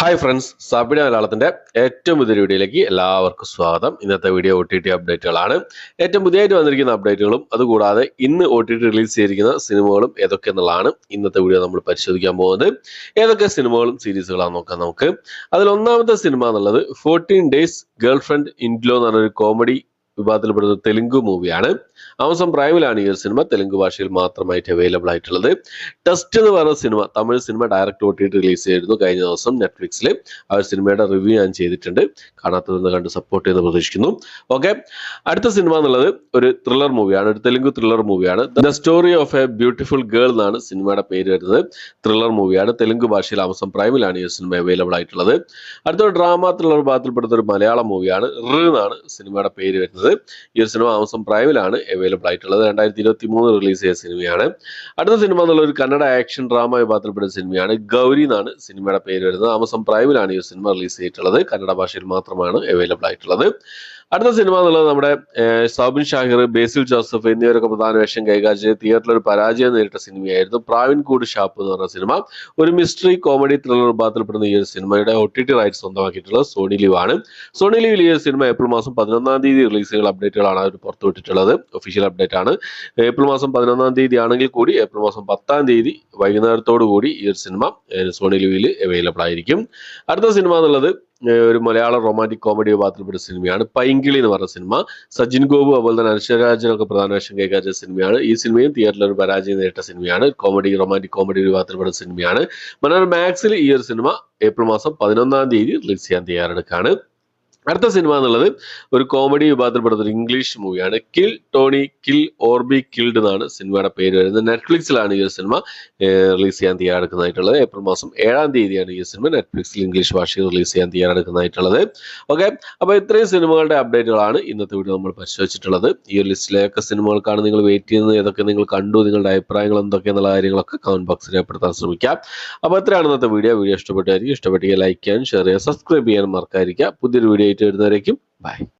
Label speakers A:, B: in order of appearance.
A: Hi friends, സാബിന മലയാളത്തിന്റെ ഏറ്റവും പുതിയ വീഡിയോയിലേക്ക് എല്ലാവർക്കും സ്വാഗതം. ഇന്നത്തെ വീഡിയോ OTT അപ്ഡേറ്റുകളാണ്. ഏറ്റവും പുതിയതായിട്ട് വന്നിരിക്കുന്ന അപ്ഡേറ്റുകളും അതുകൂടാതെ ഇന്ന് OTT റിലീസ് ചെയ്തിരിക്കുന്ന സിനിമകളും ഏതൊക്കെ എന്നുള്ളതാണ് ഇന്നത്തെ വീഡിയോ നമ്മൾ പരിശോധിക്കാൻ പോകുന്നത്. ഏതൊക്കെ സിനിമകളും സീരീസുകളാണെന്ന് നോക്കാം നമുക്ക്. അതിൽ ഒന്നാമത്തെ സിനിമ എന്നുള്ളത് 14 Days Girlfriend in Law എന്ന് പറഞ്ഞൊരു കോമഡി വിഭാഗത്തിൽപ്പെടുന്ന തെലുങ്ക് മൂവിയാണ്. ആമസോൺ പ്രൈമിലാണ് ഈ ഒരു സിനിമ തെലുങ്ക് ഭാഷയിൽ മാത്രമായിട്ട് അവൈലബിൾ ആയിട്ടുള്ളത്. ടെസ്റ്റ് എന്ന് പറയുന്ന cinema, Tamil cinema direct OTT release ചെയ്തിരുന്നു കഴിഞ്ഞ ദിവസം നെറ്റ്ഫ്ലിക്സിൽ. ആ ഒരു സിനിമയുടെ റിവ്യൂ ഞാൻ ചെയ്തിട്ടുണ്ട്. കാണാത്തതെന്ന് കണ്ട് സപ്പോർട്ട് ചെയ്യുന്ന പ്രതീക്ഷിക്കുന്നു. ഓക്കെ, അടുത്ത സിനിമ എന്നുള്ളത് ഒരു ത്രില്ലർ മൂവിയാണ്, ഒരു തെലുങ്ക് ത്രില്ലർ മൂവിയാണ്. The story of A beautiful girl എന്നാണ് സിനിമയുടെ പേര് വരുന്നത്. ത്രില്ലർ മൂവിയാണ്, തെലുങ്ക് ഭാഷയിൽ ആമസോൺ പ്രൈമിലാണ് ഈ സിനിമ അവൈലബിൾ ആയിട്ടുള്ളത്. അടുത്തൊരു ഡ്രാമ ത്രില്ലർ വിഭാഗത്തിൽപ്പെടുന്ന ഒരു മലയാളം മൂവിയാണ്. എന്നാണ് സിനിമയുടെ പേര് വരുന്നത്. ഈ ഒരു സിനിമ ആമസോൺ പ്രൈമിലാണ് അവൈലബിൾ ആയിട്ടുള്ളത്. 2023 റിലീസ് ചെയ്ത സിനിമയാണ്. അടുത്ത സിനിമ എന്നുള്ള ഒരു കന്നഡ ആക്ഷൻ ഡ്രാമ വിഭാഗത്തിൽപ്പെടുന്ന സിനിമയാണ്. ഗൗരി എന്നാണ് സിനിമയുടെ പേര് വരുന്നത്. ആമസോൺ പ്രൈമിലാണ് ഈ സിനിമ റിലീസ് ചെയ്തിട്ടുള്ളത്. കന്നഡ ഭാഷയിൽ മാത്രമാണ് അവൈലബിൾ ആയിട്ടുള്ളത്. അടുത്ത സിനിമ എന്നുള്ളത് നമ്മുടെ സൗബിൻ ഷാഹിർ, ബേസിൽ ജോസഫ് എന്നിവരൊക്കെ പ്രധാന വേഷം കൈകാര്യം ചെയ്ത് തിയേറ്ററിൽ ഒരു പരാജയം നേരിട്ട സിനിമയായിരുന്നു പ്രാവിൻ കൂട് ഷാപ്പ് എന്ന് പറഞ്ഞ സിനിമ. ഒരു മിസ്റ്ററി കോമഡി ത്രില്ലർ വിഭാഗത്തിൽപ്പെടുന്ന ഈ ഒരു സിനിമയുടെ OTT റൈറ്റ്സ് സ്വന്തമാക്കിയിട്ടുള്ളത് സോണി ലിവ് ആണ്. സോണി ലിവിൽ ഈ സിനിമ ഏപ്രിൽ മാസം 11-ാം തീയതി റിലീസ് ചെയ്യുന്ന അപ്ഡേറ്റുകളാണ് അവർ പുറത്തുവിട്ടിട്ടുള്ളത്. ഒഫീഷ്യൽ അപ്ഡേറ്റ് ആണ്. ഏപ്രിൽ മാസം 11-ാം തീയതി ആണെങ്കിൽ കൂടി ഏപ്രിൽ മാസം 10-ാം തീയതി വൈകുന്നേരത്തോടു കൂടി ഈ ഒരു സിനിമ സോണി ലിവിൽ അവൈലബിൾ ആയിരിക്കും. അടുത്ത സിനിമ എന്നുള്ളത് ഒരു മലയാള റൊമാൻറ്റിക് കോമഡി വിഭാഗത്തിൽപ്പെട്ട സിനിമയാണ്. പൈങ്കിളി എന്ന് പറഞ്ഞ സിനിമ. സജിൻ ഗോപു അതുപോലെ തന്നെ അനുശ്വരാജനൊക്കെ പ്രധാന വേഷം കൈകാര്യം ചെയ്ത സിനിമയാണ്. ഈ സിനിമയും തിയേറ്ററിൽ ഒരു പരാജയം നേരിട്ട സിനിമയാണ്. റൊമാൻറ്റിക് കോമഡി വിഭാഗത്തിൽപ്പെട്ട സിനിമയാണ്. മനോരമ മാക്സിൽ ഈ ഒരു സിനിമ ഏപ്രിൽ മാസം 11-ാം തീയതി റിലീസ് ചെയ്യാൻ തയ്യാറെടുക്കുകയാണ്. അടുത്ത സിനിമ എന്നുള്ളത് ഒരു കോമഡി വിഭാഗത്തിൽപ്പെടുന്ന ഒരു ഇംഗ്ലീഷ് മൂവിയാണ്. Kill Tony kill or B killed എന്നാണ് സിനിമയുടെ പേര് വരുന്നത്. നെറ്റ്ഫ്ലിക്സിലാണ് ഈ സിനിമ റിലീസ് ചെയ്യാൻ തയ്യാറെടുക്കുന്നതായിട്ടുള്ളത്. ഏപ്രിൽ മാസം 7-ാം തീയതിയാണ് ഈ സിനിമ നെറ്റ്ഫ്ലിക്സിൽ ഇംഗ്ലീഷ് ഭാഷയിൽ റിലീസ് ചെയ്യാൻ തയ്യാറെടുക്കുന്നതായിട്ടുള്ളത്. ഓക്കെ, അപ്പോൾ ഇത്രയും സിനിമകളുടെ അപ്ഡേറ്റുകളാണ് ഇന്നത്തെ വീഡിയോ നമ്മൾ പരിശോധിച്ചിട്ടുള്ളത്. ഈ ഒരു ലിസ്റ്റിലേക്ക് സിനിമകൾക്കാണ് നിങ്ങൾ വെയിറ്റ് ചെയ്യുന്നത്, ഏതൊക്കെ നിങ്ങൾ കണ്ടു, നിങ്ങളുടെ അഭിപ്രായങ്ങൾ എന്തൊക്കെയെന്നുള്ള കാര്യങ്ങളൊക്കെ കമന്റ് ബോക്സിൽ രേഖപ്പെടുത്താൻ ശ്രമിക്കാം. അപ്പോൾ ഇത്രയാണ് ഇന്നത്തെ വീഡിയോ ഇഷ്ടപ്പെട്ടായിരിക്കും. ഇഷ്ടപ്പെട്ടെങ്കിൽ ലൈക്ക് ചെയ്യാൻ, ഷെയർ ചെയ്യാൻ, സബ്സ്ക്രൈബ് ചെയ്യാൻ മറക്കാതിരിക്കുക. പുതിയൊരു വീഡിയോ ആയിട്ട് വരുന്നവരേക്കും ബൈ.